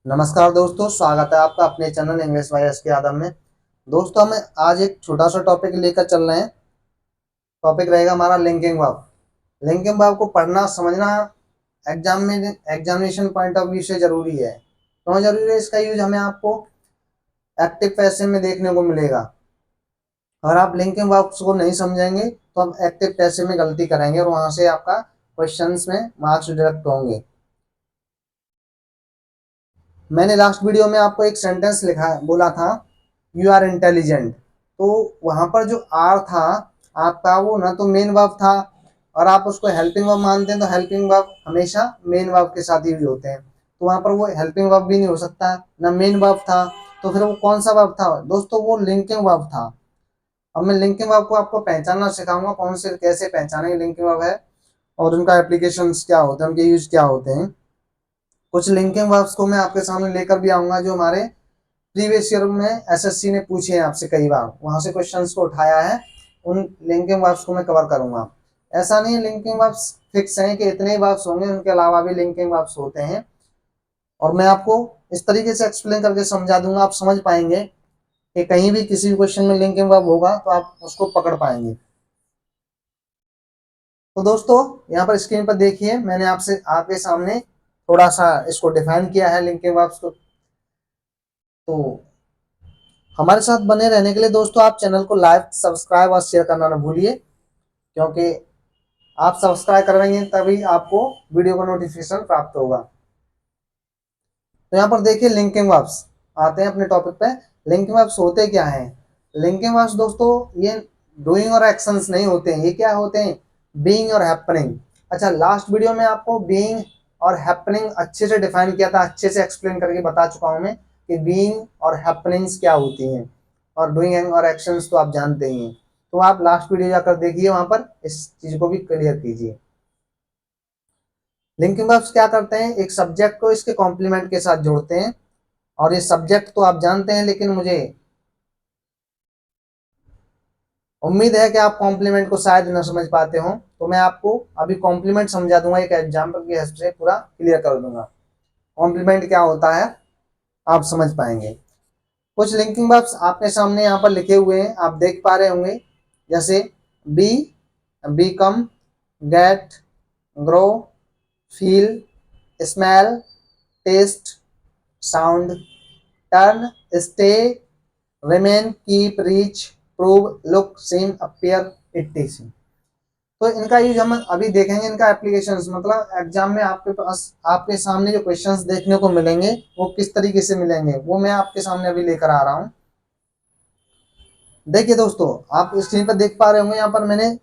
नमस्कार दोस्तों, स्वागत है आपका अपने चैनल इंग्लिश बाय एस के यादव में। दोस्तों, हम आज एक छोटा सा टॉपिक लेकर चल रहे हैं। टॉपिक रहेगा हमारा लिंकिंग वर्ब। लिंकिंग वर्ब को पढ़ना समझना एग्जामिनेशन पॉइंट ऑफ व्यू से जरूरी है। क्यों जरूरी है? इसका यूज हमें आपको एक्टिव पैसिव में देखने को मिलेगा। अगर आप लिंकिंग वर्ब्स को नहीं समझेंगे तो आप एक्टिव पैसिव में गलती करेंगे और वहां से आपका क्वेश्चंस में मार्क्स डिडक्ट होंगे। मैंने लास्ट वीडियो में आपको एक सेंटेंस लिखा बोला था, यू आर इंटेलिजेंट। तो वहां पर जो आर था आपका, वो ना तो मेन वर्ब था, और आप उसको हेल्पिंग वर्ब मानते हैं तो हेल्पिंग वर्ब हमेशा मेन वर्ब के साथ यूज होते हैं। तो वहां पर वो हेल्पिंग वर्ब भी नहीं हो सकता, ना मेन वर्ब था। तो फिर वो कौन सा वर्ब था दोस्तों? वो लिंकिंग वर्ब था। अब मैं लिंकिंग वर्ब को आपको पहचानना सिखाऊंगा, कौन से कैसे पहचानेंगे लिंकिंग वर्ब है और उनका एप्लीकेशंस क्या होते हैं, उनके यूज क्या होते हैं। कुछ लिंकिंग वर्ब्स को मैं आपके सामने लेकर भी आऊंगा जो हमारे प्रीवियस ईयर में एसएससी ने पूछे हैं आपसे कई बार, वहां से क्वेश्चंस को उठाया है। उन लिंकिंग वर्ब्स को मैं कवर करूंगा। ऐसा नहीं है लिंकिंग वर्ब्स फिक्स हैं कि इतने ही वर्ब्स होंगे, उनके अलावा भी लिंकिंग वर्ब्स होते हैं। और मैं आपको इस तरीके से एक्सप्लेन करके समझा दूंगा, आप समझ पाएंगे कि कहीं भी किसी भी क्वेश्चन में लिंकिंग वर्ब होगा तो आप उसको पकड़ पाएंगे। तो दोस्तों, यहाँ पर स्क्रीन पर देखिए, मैंने आपसे आपके सामने थोड़ा सा इसको डिफाइन किया है लिंकिंग वर्ब्स को। तो हमारे साथ बने रहने के लिए दोस्तों आप चैनल को लाइक, सब्सक्राइब और शेयर करना ना भूलिए, क्योंकि आप सब्सक्राइब करेंगे तभी आपको वीडियो का नोटिफिकेशन प्राप्त होगा। तो यहाँ पर देखिए लिंकिंग वर्ब्स, आते हैं अपने टॉपिक पे। लिंकिंग वर्ब्स होते क्या हैं? लिंकिंग वर्ब्स दोस्तों ये डूइंग और एक्शंस नहीं होते हैं, ये क्या होते हैं? बीइंग और हैपनिंग। अच्छा, लास्ट वीडियो में आपको बीइंग और हैपनिंग अच्छे से डिफाइन किया था, अच्छे से एक्सप्लेन करके बता चुका हूं मैं कि बीइंग और हैपनिंग्स क्या होती हैं, और डूइंग और एक्शंस तो आप जानते ही हैं। तो आप लास्ट वीडियो जाकर देखिए, वहां पर इस चीज को भी क्लियर कीजिए। लिंकिंग वर्ब्स क्या करते हैं? एक सब्जेक्ट को इसके कॉम्प्लीमेंट के साथ जोड़ते हैं। और ये सब्जेक्ट तो आप जानते हैं, लेकिन मुझे उम्मीद है कि आप कॉम्प्लीमेंट को शायद न समझ पाते हो, तो मैं आपको अभी कॉम्प्लीमेंट समझा दूंगा, एक एग्जाम्पल की हेल्प से पूरा क्लियर कर दूंगा। कॉम्प्लीमेंट क्या होता है आप समझ पाएंगे। कुछ लिंकिंग वर्ब्स आपके सामने यहाँ पर लिखे हुए हैं, आप देख पा रहे होंगे, जैसे be, become, get, grow, feel, smell, taste, sound, turn, stay, remain, keep, reach, prove, look, seem, appear, etc. तो इनका यूज हम अभी देखेंगे, इनका एप्लीकेशंस, मतलब एग्जाम में आपके पास आपके सामने जो क्वेश्चंस देखने को मिलेंगे वो किस तरीके से मिलेंगे, वो मैं आपके सामने अभी लेकर आ रहा हूँ। देखिए दोस्तों, आप स्क्रीन पर देख पा रहे होंगे, यहाँ पर मैंने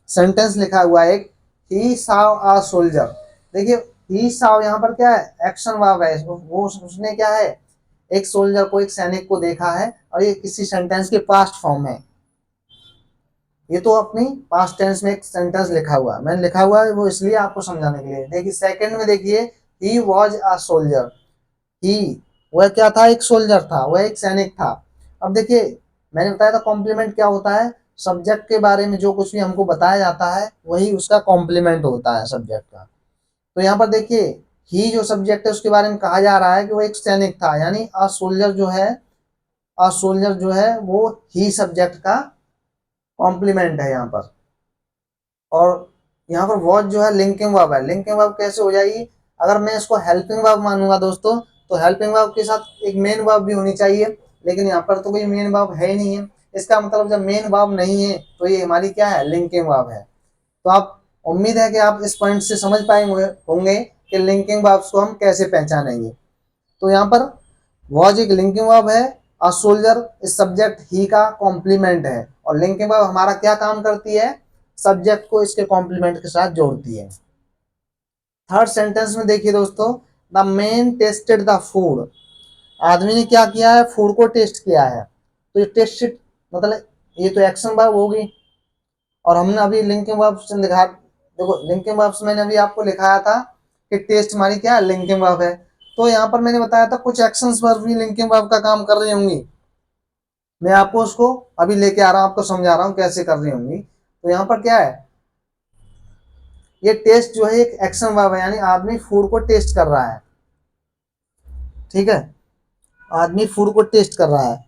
सेंटेंस लिखा हुआ है एक, ही साव आ सोल्जर। देखिए, ही साव यहाँ पर क्या है? एक्शन वर्ब है। वो उसने क्या है? एक सोल्जर को, एक सैनिक को देखा है, और ये किसी सेंटेंस के पास्ट फॉर्म है। ये तो अपनी पास्ट टेंस में एक सेंटेंस लिखा हुआ है, मैंने लिखा हुआ है वो इसलिए आपको समझाने के लिए। देखिए सेकंड में देखिए, ही वॉज अ सोल्जर। ही, वह क्या था? एक सोल्जर था, वह एक सैनिक था। अब देखिए, मैंने बताया था कॉम्प्लीमेंट क्या होता है। सब्जेक्ट के बारे में जो कुछ भी हमको बताया जाता है वही उसका कॉम्प्लीमेंट होता है सब्जेक्ट का। तो यहाँ पर देखिए, ही जो सब्जेक्ट है उसके बारे में कहा जा रहा है कि वो एक सैनिक था, यानी अ सोल्जर जो है, अ सोल्जर जो है वो ही सब्जेक्ट का कॉम्प्लीमेंट है यहाँ पर। और यहाँ पर वॉच जो है लिंकिंग वर्ब है। लिंकिंग वर्ब कैसे हो जाएगी? अगर मैं इसको हेल्पिंग वर्ब मानूंगा दोस्तों, तो हेल्पिंग वर्ब के साथ एक मेन वर्ब भी होनी चाहिए, लेकिन यहाँ पर तो कोई मेन वर्ब है ही नहीं है। इसका मतलब जब मेन वर्ब नहीं है तो ये हमारी क्या है? लिंकिंग वर्ब है। तो आप, उम्मीद है कि आप इस पॉइंट से समझ पाए होंगे कि लिंकिंग वर्ब्स को हम कैसे पहचानेंगे। तो यहाँ पर वॉच एक लिंकिंग वर्ब है, और सोल्जर इस सब्जेक्ट ही का कॉम्प्लीमेंट है, और लिंकिंग वर्ब हमारा क्या काम करती है? सब्जेक्ट को इसके कॉम्प्लीमेंट के साथ जोड़ती है। थर्ड सेंटेंस में देखिए दोस्तों, the man tested the food. आदमी ने क्या किया है? फूड को टेस्ट किया है। तो ये टेस्टेड मतलब ये तो एक्शन वर्ब होगी, और हमने अभी लिंकिंग वर्ब से लिखा, देखो लिंकिंग वर्ब मैंने अभी आपको लिखाया था कि टेस्ट हमारी क्या है? लिंकिंग वर्ब है। तो यहाँ पर मैंने बताया था कुछ एक्शंस वर्ब भी लिंकिंग वर्ब का काम कर रही होंगी। मैं आपको उसको अभी लेके आ रहा हूँ, आपको समझा रहा हूँ कैसे कर रही होंगी। तो यहाँ पर क्या है? ये टेस्ट जो है एक एक्शन वर्ब है, यानी आदमी फूड को टेस्ट कर रहा है। ठीक है, आदमी फूड को टेस्ट कर रहा है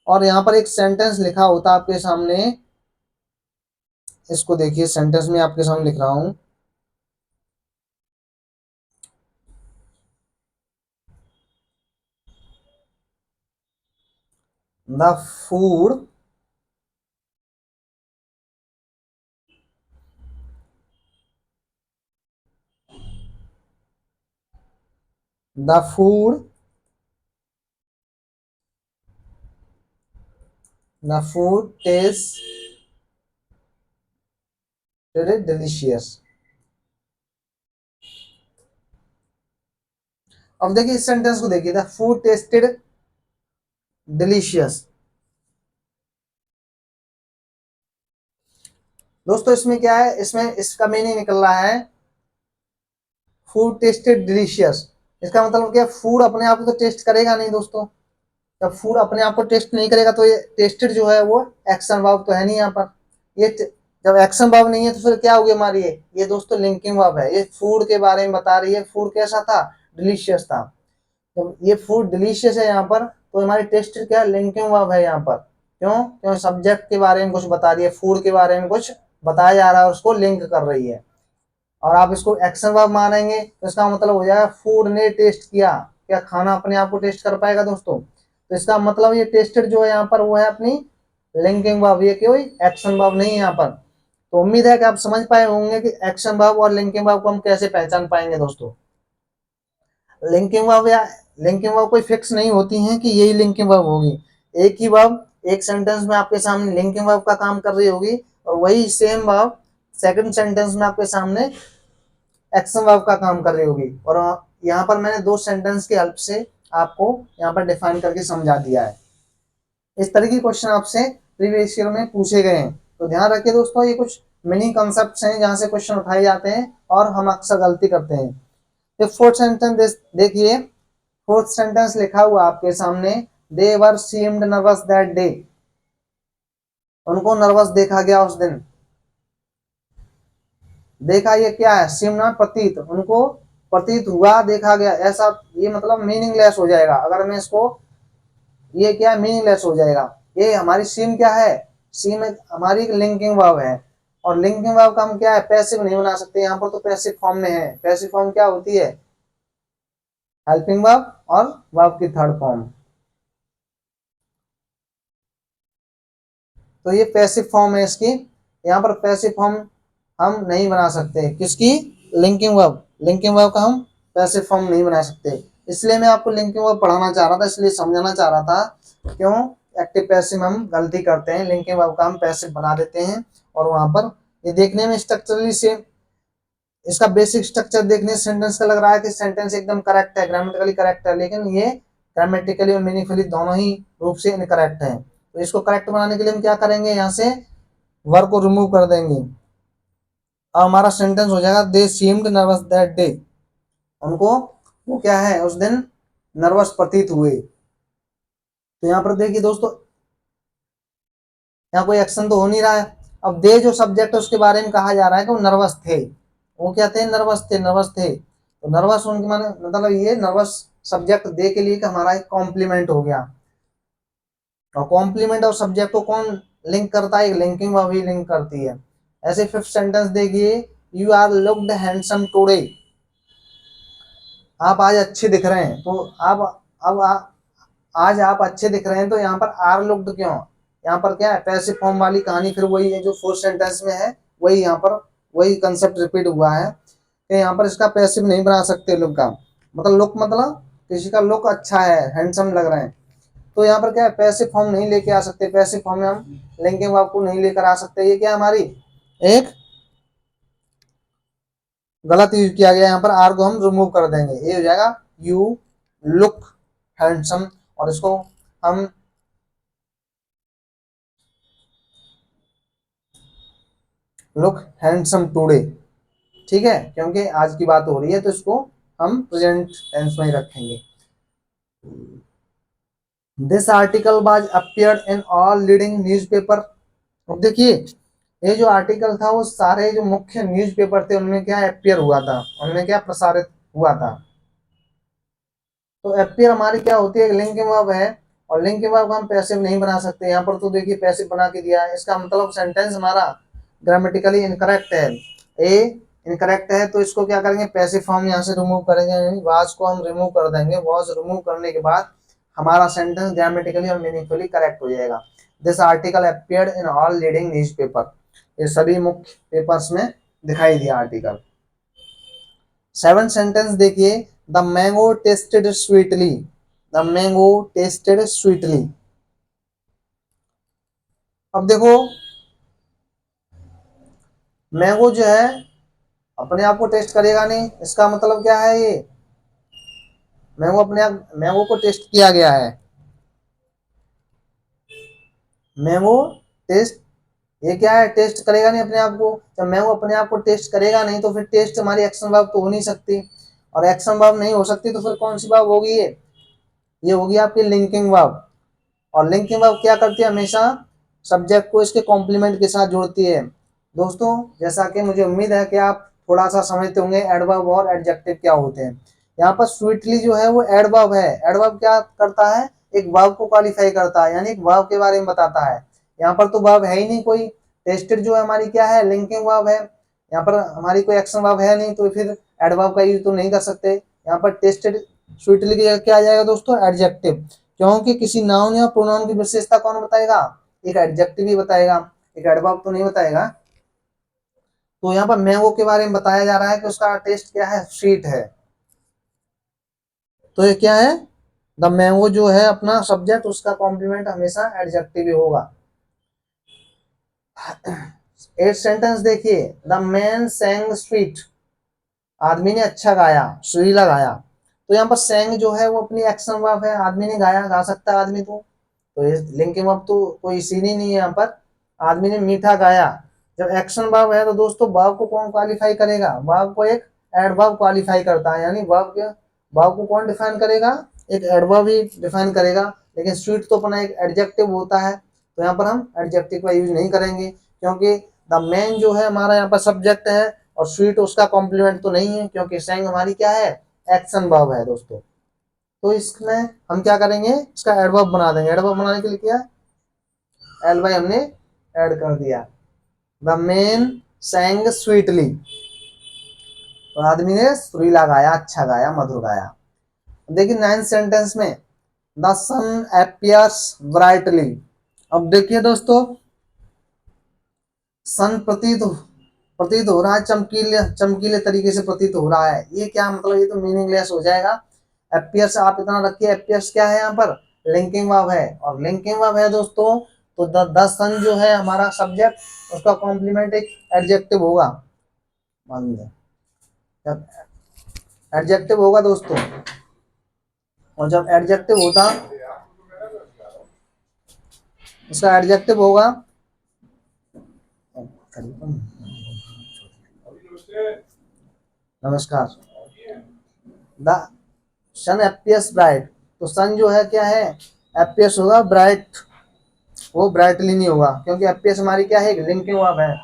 और यहाँ पर एक सेंटेंस लिखा होता है आपके सामने। इसको देखिए, सेंटेंस में आपके सामने लिख रहा हूं। The food the food the food taste delicious. अब देखिए इस सेंटेंस को देखिए, द फूड टेस्टेड डिलीशियस। दोस्तों इसमें क्या है, इसमें इसका मीनिंग निकल रहा है फूड टेस्टेड डिलीशियस। इसका मतलब क्या, फूड अपने आप को तो टेस्ट करेगा नहीं दोस्तों। जब फूड अपने आप को टेस्ट नहीं करेगा तो ये टेस्टेड जो है वो एक्शन वर्ब तो है नहीं यहाँ पर। ये जब एक्शन वर्ब नहीं है तो फिर क्या होगी हमारी, ये दोस्तों लिंकिंग वर्ब है। ये फूड के बारे में बता रही है, फूड कैसा था, डिलीशियस था। तो ये फूड डिलीशियस है यहाँ पर, तो हमारी टेस्टेड क्या है, लिंकिंग वर्ब है यहाँ पर। क्यों, क्यों सब्जेक्ट के बारे में कुछ बता रही है, फूड के बारे में कुछ बताया जा रहा है, उसको लिंक कर रही है। और आप इसको एक्शन वर्ब मानेंगे तो इसका मतलब हो जाएगा फूड ने टेस्ट किया। क्या खाना अपने आप को टेस्ट कर पाएगा दोस्तों? तो इसका मतलब ये टेस्टेड जो है यहाँ पर वो है अपनी लिंकिंग वर्ब, ये कोई एक्शन वर्ब नहीं है यहाँ पर। तो उम्मीद है कि आप समझ पाए होंगे कि एक्शन वर्ब और लिंकिंग वर्ब को हम कैसे पहचान पाएंगे दोस्तों। लिंकिंग वर्ब या लिंकिंग वर्ब कोई फिक्स नहीं होती है कि यही लिंकिंग वर्ब होगी। एक ही वर्ब एक सेंटेंस में आपके सामने लिंकिंग वर्ब का काम कर रही होगी और वही सेम वर्ब सेकंड सेंटेंस में आपके सामने एक्शन वर्ब का काम कर रही होगी। और यहाँ पर मैंने दो सेंटेंस की हेल्प से आपको यहाँ पर डिफाइन करके समझा दिया है। इस तरह की क्वेश्चन आपसे प्रीवियस ईयर में पूछे गए हैं, तो ध्यान रखिए दोस्तों, ये कुछ मिनी कॉन्सेप्ट्स हैं जहां से क्वेश्चन उठाए जाते हैं और हम अक्सर गलती करते हैं। तो फोर्थ सेंटेंस देखिए, फोर्थ सेंटेंस लिखा हुआ आपके सामने, दे वर सीम्ड नर्वस दैट डे। उनको नर्वस देखा गया उस दिन। देखा ये क्या है, सीमना प्रतीत, उनको प्रतीत हुआ, देखा गया, ऐसा ये मतलब मीनिंगलेस हो जाएगा अगर मैं इसको, ये क्या मीनिंगलेस हो जाएगा। ये हमारी सीम क्या है, सीम हमारी लिंकिंग वर्ब है और लिंकिंग वर्ब का हम क्या है, पैसिव नहीं बना सकते, यहाँ पर तो पैसिव फॉर्म में है। पैसिव फॉर्म क्या होती है, हेल्पिंग वर्ब और वर्ब की थर्ड फॉर्म। तो ये पैसिव फॉर्म है इसकी, यहाँ पर पैसिव फॉर्म हम नहीं बना सकते किसकी, लिंकिंग वर्ब। लिंकिंग वर्ब का हम पैसिव फॉर्म नहीं बना सकते, इसलिए मैं आपको लिंकिंग वर्ब पढ़ाना चाह रहा था, इसलिए समझाना चाह रहा था। क्यों एक्टिव पैसिव हम गलती करते हैं, लिंकिंग वर्ब का हम पैसिव बना देते हैं। और वहां पर ये देखने में स्ट्रक्चरली सेम, इसका बेसिक स्ट्रक्चर देखने सेंटेंस का लग रहा है कि सेंटेंस एकदम करेक्ट है, ग्रामेटिकली करेक्ट है, लेकिन ये ग्रामेटिकली और मीनिंगफुली दोनों ही रूप से इनकरेक्ट है। तो इसको करेक्ट बनाने के लिए हम क्या करेंगे, यहाँ से वर्ब को रिमूव कर देंगे। अब हमारा सेंटेंस हो जाएगा, दे सीम्ड नर्वस दैट डे। उनको वो क्या है, उस दिन नर्वस प्रतीत हुए। तो यहाँ पर देखिए दोस्तों, यहाँ कोई एक्शन तो हो नहीं रहा है। अब दे जो सब्जेक्ट है उसके बारे में कहा जा रहा है कि वो नर्वस थे। वो क्या थे, नर्वस थे, नर्वस थे। तो नर्वस उनके माने मतलब ये नर्वस सब्जेक्ट दे के लिए कि हमारा एक कॉम्प्लीमेंट हो गया। और कॉम्प्लीमेंट और सब्जेक्ट को कौन लिंक करता है, एक लिंकिंग वर्ब ही लिंक करती है। ऐसे फिफ्थ सेंटेंस देखिए, you are looked handsome today. आप आज अच्छे दिख रहे हैं, तो आप अब आज आप अच्छे दिख रहे हैं, तो यहाँ पर आर लुक्ड क्यों, यहाँ पर क्या है, पैसिव फॉर्म वाली कहानी फिर वही है जो फोर्थ सेंटेंस में है, वही यहाँ पर वही कंसेप्ट रिपीट हुआ है कि यहाँ पर इसका पैसिव नहीं बना सकते लुक का। मतलब लुक मतलब किसी का लुक अच्छा है, हैंडसम लग रहे हैं, तो यहाँ पर क्या है, पैसिव फॉर्म नहीं लेके आ सकते। पैसिव फॉर्म में हम लिंकिंग वर्ब को नहीं लेकर आ सकते। ये क्या हमारी एक गलत यूज किया गया, यहाँ पर आर को हम रिमूव कर देंगे, ये हो जाएगा यू लुक हैंडसम। और इसको हम लुक हैंडसम टुडे, ठीक है, क्योंकि आज की बात हो रही है तो इसको हम प्रेजेंट टेंस में ही रखेंगे। This article was appeared in all leading newspaper. अब देखिए ये जो आर्टिकल था वो सारे जो मुख्य न्यूज़पेपर थे उनमें क्या अपीयर हुआ था, उनमें क्या प्रसारित हुआ था। तो एपियर हमारी क्या होती है, लिंकिंग वर्ब है, और लिंकिंग वर्ब को हम पैसिव नहीं बना सकते। यहाँ पर तो देखिए पैसिव बना के दिया है, इसका मतलब सेंटेंस हमारा ग्रामेटिकली इनकरेक्ट है, ए इनकरेक्ट है, तो इसको क्या करेंगे, पैसिव फॉर्म यहाँ से रिमूव करेंगे, वाज को हम रिमूव कर देंगे। वाज रिमूव करने के बाद हमारा सेंटेंस ग्रामेटिकली और मीनिंगफुली करेक्ट हो जाएगा। This article appeared in all leading newspaper, ये सभी मुख्य पेपर्स में दिखाई दिया आर्टिकल। 7 सेंटेंस देखिए, the mango tested sweetly, the mango tested sweetly. अब देखो मैंगो जो है अपने आप को टेस्ट करेगा नहीं, इसका मतलब क्या है, ये मैंगो अपने आप, मैंगो को टेस्ट किया गया है, मैंगो टेस्ट, ये क्या है, टेस्ट करेगा नहीं अपने आप को। जब मैंगो अपने आप को टेस्ट करेगा नहीं तो फिर टेस्ट हमारी एक्शन वर्ब तो हो नहीं सकती, और एक्शन वर्ब नहीं हो सकती तो फिर कौन सी वर्ब होगी, ये होगी आपकी लिंकिंग वर्ब। और लिंकिंग वर्ब क्या करती है, हमेशा सब्जेक्ट को इसके कॉम्प्लीमेंट के साथ जोड़ती है। दोस्तों जैसा कि मुझे उम्मीद है कि आप थोड़ा सा समझते होंगे एडवर्ब और एडजेक्टिव क्या होते हैं। यहाँ पर स्वीटली जो है वो एडवर्ब है। एडवर्ब क्या करता है, एक वर्ब को क्वालिफाई करता है, यानी एक वर्ब के बारे में बताता है। यहाँ पर तो वर्ब है ही नहीं कोई, टेस्टेड जो है हमारी क्या है, लिंकिंग वर्ब है, यहाँ पर हमारी कोई एक्शन वर्ब है नहीं, तो फिर एडवर्ब का यूज तो नहीं कर सकते। यहाँ पर टेस्टेड स्वीटली क्या आ जाएगा दोस्तों, एडजेक्टिव, क्योंकि किसी नाउन या प्रोनाउन की विशेषता कौन बताएगा, एक एडजेक्टिव ही बताएगा, एक एडवर्ब तो नहीं बताएगा। तो यहाँ पर मैंगो के बारे में बताया जा रहा है कि उसका टेस्ट क्या है, स्वीट है, तो ये क्या है, द मैंगो जो है अपना सब्जेक्ट, उसका कॉम्प्लीमेंट हमेशा एडजेक्टिव ही होगा। 8 सेंटेंस देखिए, द मैन सैंग स्वीट, आदमी ने अच्छा गाया, सुरीला गाया। तो यहाँ पर सैंग जो है वो अपनी एक्शन वर्ब है, आदमी ने गाया, गा सकता है आदमी, तो ये लिंकिंग वर्ब तो कोई सीन ही नहीं है यहाँ पर। आदमी ने मीठा गाया, जब एक्शन वर्ब है तो दोस्तों वर्ब को कौन क्वालिफाई करेगा, वर्ब को एक एडवर्ब क्वालिफाई करता है, यानी वर्ब को कौन डिफाइन करेगा, एक एडवर्ब ही डिफाइन करेगा। लेकिन स्वीट तो अपना एक एडजेक्टिव होता है, तो यहाँ पर हम एडजेक्टिव का यूज नहीं करेंगे, क्योंकि द मैन जो है हमारा यहाँ पर सब्जेक्ट है, और स्वीट उसका कॉम्प्लीमेंट तो नहीं है, क्योंकि सैंग हमारी क्या है, एक्शन वर्ब है दोस्तों। तो इसमें हम क्या करेंगे, इसका एडवर्ब बना देंगे। एडवर्ब बनाने के लिए क्या, एल वाई हमने ऐड कर दिया। द मैन सैंग स्वीटली, तो आदमी ने सुरीला गाया, अच्छा गाया, मधुर गाया। देखिए 9 सेंटेंस में, द सन अपीयर्स ब्राइटली। अब देखिए दोस्तों, सन प्रतीत हो रहा है, चमकीले चमकीले तरीके से प्रतीत हो रहा है। ये क्या मतलब, ये तो मीनिंगलेस हो जाएगा। अपीयर्स आप इतना रखिए, अपीयर्स क्या है यहाँ पर, लिंकिंग वर्ब है, और लिंकिंग वर्ब है दोस्तों, तो द सन जो है हमारा सब्जेक्ट, उसका कॉम्प्लीमेंट एक एडजेक्टिव होगा, मान लीजिए जब एडजेक्टिव होगा दोस्तों, और जब एडजेक्टिव होता, उसका एडजेक्टिव होगा, नमस्कार, द सन एपियस ब्राइट, तो सन जो है क्या है, एपियस होगा, ब्राइट वो ब्राइटली नहीं होगा, क्योंकि एपियस हमारी क्या है, लिंकिंग वर्ब है।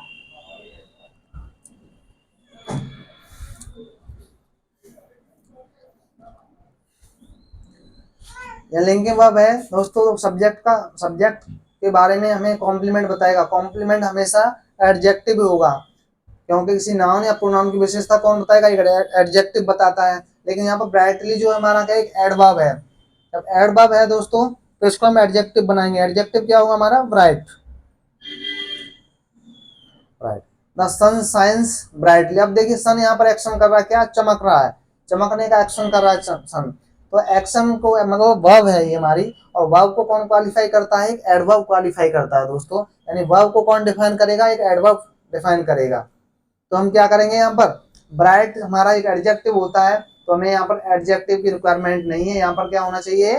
ये लिंकिंग वर्ब है दोस्तों, सब्जेक्ट के बारे में हमें कॉम्प्लीमेंट बताएगा। कॉम्प्लीमेंट हमेशा एडजेक्टिव होगा, क्योंकि किसी नाउन या प्रोनाउन की विशेषता कौन बताएगा, एक एडजेक्टिव बताता है। लेकिन यहाँ पर ब्राइटली जो हमारा क्या, एक एडवर्ब है। जब एडवर्ब है दोस्तों, तो इसको हम एडजेक्टिव बनाएंगे। एडजेक्टिव क्या होगा हमारा, bright, right. The sun shines brightly. अब देखिए सन यहाँ पर एक्शन कर रहा है, क्या चमक रहा है, चमकने का एक्शन कर रहा है सन, तो एक्शन को मतलब वर्ब है ये हमारी, और वर्ब को कौन क्वालिफाई करता है, एक एडवर्ब क्वालिफाई करता है दोस्तों, यानी वर्ब को कौन डिफाइन करेगा, एक एडवर्ब डिफाइन करेगा। तो हम क्या करेंगे, यहाँ पर ब्राइट हमारा एक एडजेक्टिव होता है, तो हमें यहाँ पर एडजेक्टिव की रिक्वायरमेंट नहीं है, यहाँ पर क्या होना चाहिए,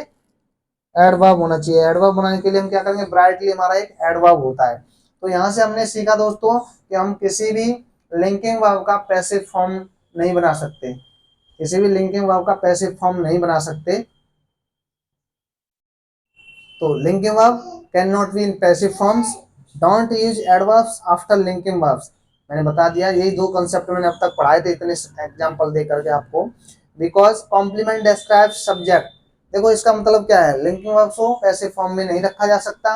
एडवर्ब होना चाहिए। एडवर्ब बनाने के लिए हम क्या करेंगे, ब्राइटली हमारा एक एडवर्ब होता है। तो यहाँ से हमने सीखा दोस्तों कि हम किसी भी लिंकिंग वर्ब का पैसिव फॉर्म नहीं बना सकते, किसी भी लिंकिंग वर्ब का पैसिव फॉर्म नहीं बना सकते। तो linking verb can not be in passive forms, don't use adverbs after linking verbs. मैंने बता दिया, यही 2 कंसेप्ट मैंने अब तक पढ़ाए थे, इतने एग्जाम्पल दे करके आपको। बिकॉज कॉम्प्लीमेंट डिस्क्राइब्स सब्जेक्ट, देखो इसका मतलब क्या है, लिंकिंग वर्ब्स को पैसिव फॉर्म में नहीं रखा जा सकता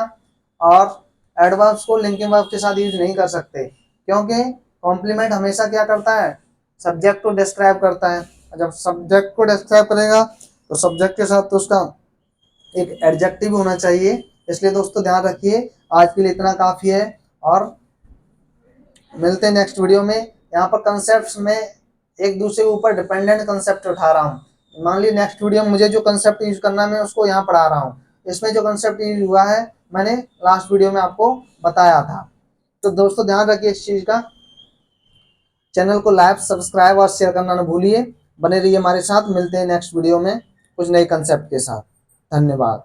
और एडवर्ब्स को लिंकिंग वर्ब के साथ यूज नहीं कर सकते, क्योंकि कॉम्प्लीमेंट हमेशा क्या करता है, सब्जेक्ट को डिस्क्राइब करता है। जब सब्जेक्ट को डिस्क्राइब करेगा तो सब्जेक्ट के साथ तो उसका एक एडजेक्टिव होना चाहिए। इसलिए दोस्तों ध्यान रखिए, आज के लिए इतना काफी है और मिलते हैं नेक्स्ट वीडियो में। यहाँ पर कंसेप्ट में एक दूसरे के ऊपर डिपेंडेंट कंसेप्ट उठा रहा हूँ। मान ली नेक्स्ट वीडियो में मुझे जो कंसेप्ट यूज करना है मैं उसको यहाँ पढ़ा रहा हूँ। इसमें जो कंसेप्ट यूज हुआ है मैंने लास्ट वीडियो में आपको बताया था। तो दोस्तों ध्यान रखिए इस चीज का। चैनल को लाइक, सब्सक्राइब और शेयर करना न भूलिए। बने रहिए हमारे साथ। मिलते हैं नेक्स्ट वीडियो में कुछ नए कंसेप्ट के साथ। धन्यवाद।